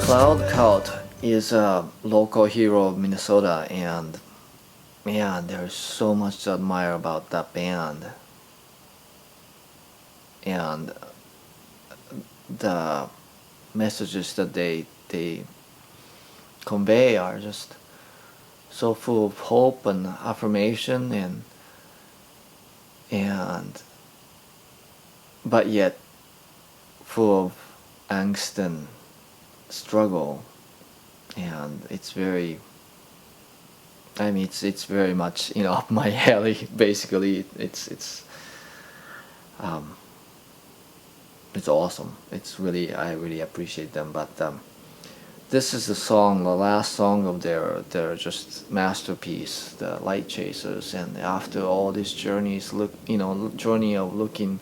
Coud is a local hero of Minnesota, and man, there's so much to admire about that band. And the messages that they convey are just so full of hope and affirmation, and but yet full of angst and struggle. And it's very, I mean, it's very much, up my alley. Basically, um, it's awesome. It's really, I really appreciate them. But this is the song, the last song of their just masterpiece, the Lightchasers. And after all these journeys, journey of looking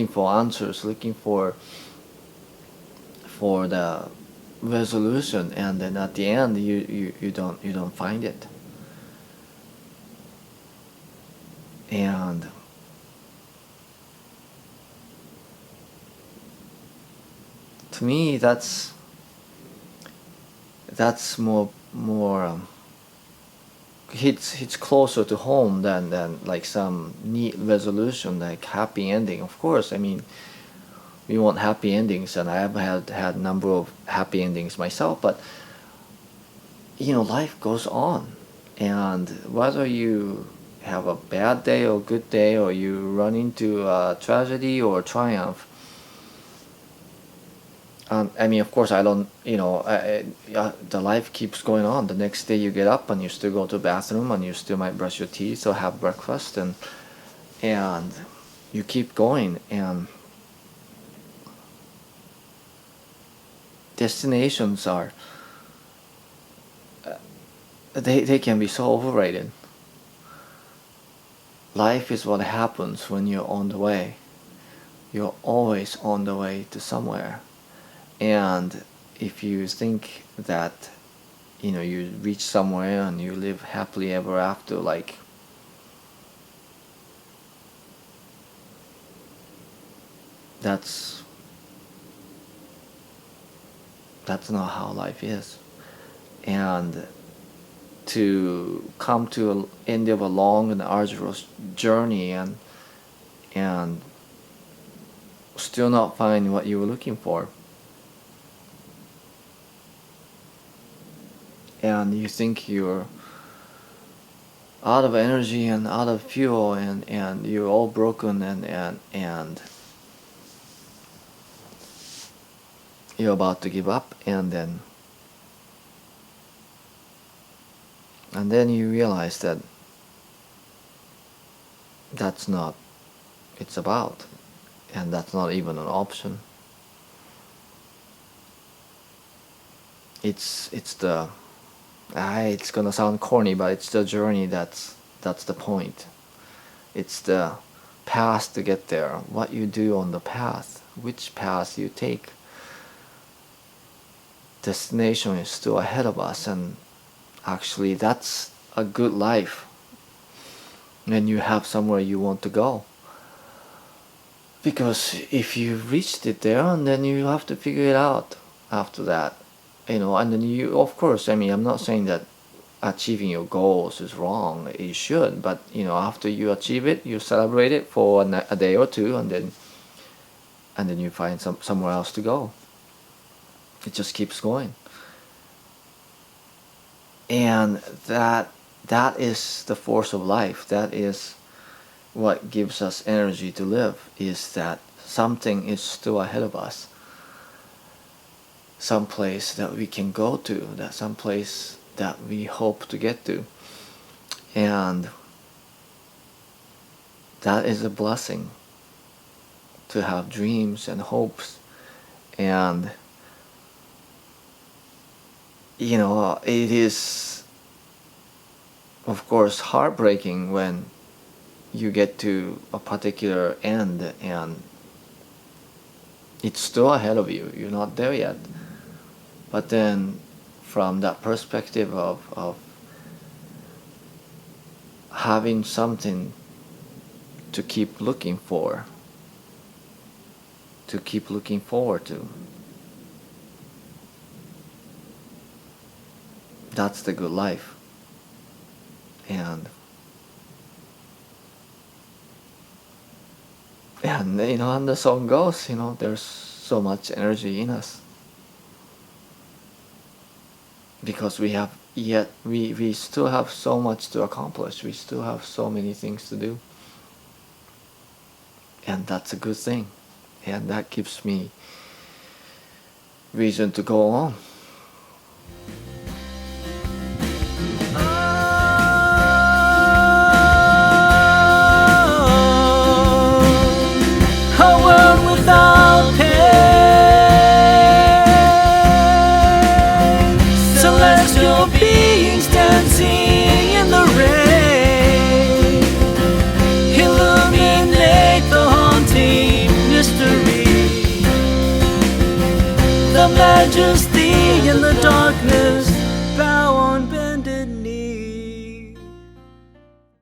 for answers, looking for the resolution, and then at the end you don't find it. And to me, that's more hits closer to home than like some neat resolution, like happy ending. Of course, I mean, we want happy endings, and I have had a number of happy endings myself. But life goes on, and whether you have a bad day or good day, or you run into a tragedy or triumph, I mean, of course, I don't, the life keeps going on. The next day you get up and you still go to the bathroom, and you still might brush your teeth or have breakfast, and you keep going. And destinations are, they can be so overrated. Life is what happens when you're on the way. You're always on the way to somewhere. And if you think that you reach somewhere and you live happily ever after, like, that's not how life is. And to come to an end of a long and arduous journey, and still not find what you were looking for, and you think you're out of energy and out of fuel, and you're all broken, and you're about to give up, and then you realize that that's not it's about, and that's not even an option. It's gonna sound corny, but it's the journey that's the point. It's the path to get there, what you do on the path, which path you take. Destination is still ahead of us, and actually that's a good life when you have somewhere you want to go. Because if you reached it there, and then you have to figure it out after that, and then you, of course, I mean, I'm not saying that achieving your goals is wrong. You should, but after you achieve it, you celebrate it for a day or two, and then you find somewhere else to go. It just keeps going, and that is the force of life. That is what gives us energy to live, is that something is still ahead of us, some place that we can go to, that some place that we hope to get to. And that is a blessing, to have dreams and hopes. And it is, of course, heartbreaking when you get to a particular end and it's still ahead of you. You're not there yet. But then, from that perspective of having something to keep looking for, to keep looking forward to, That's the good life. And and the song goes, there's so much energy in us because we still have so much to accomplish. We still have so many things to do, and that's a good thing, and that gives me reason to go on. A world without pain, celestial beings dancing in the rain, illuminate the haunting mystery, the majesty in the darkness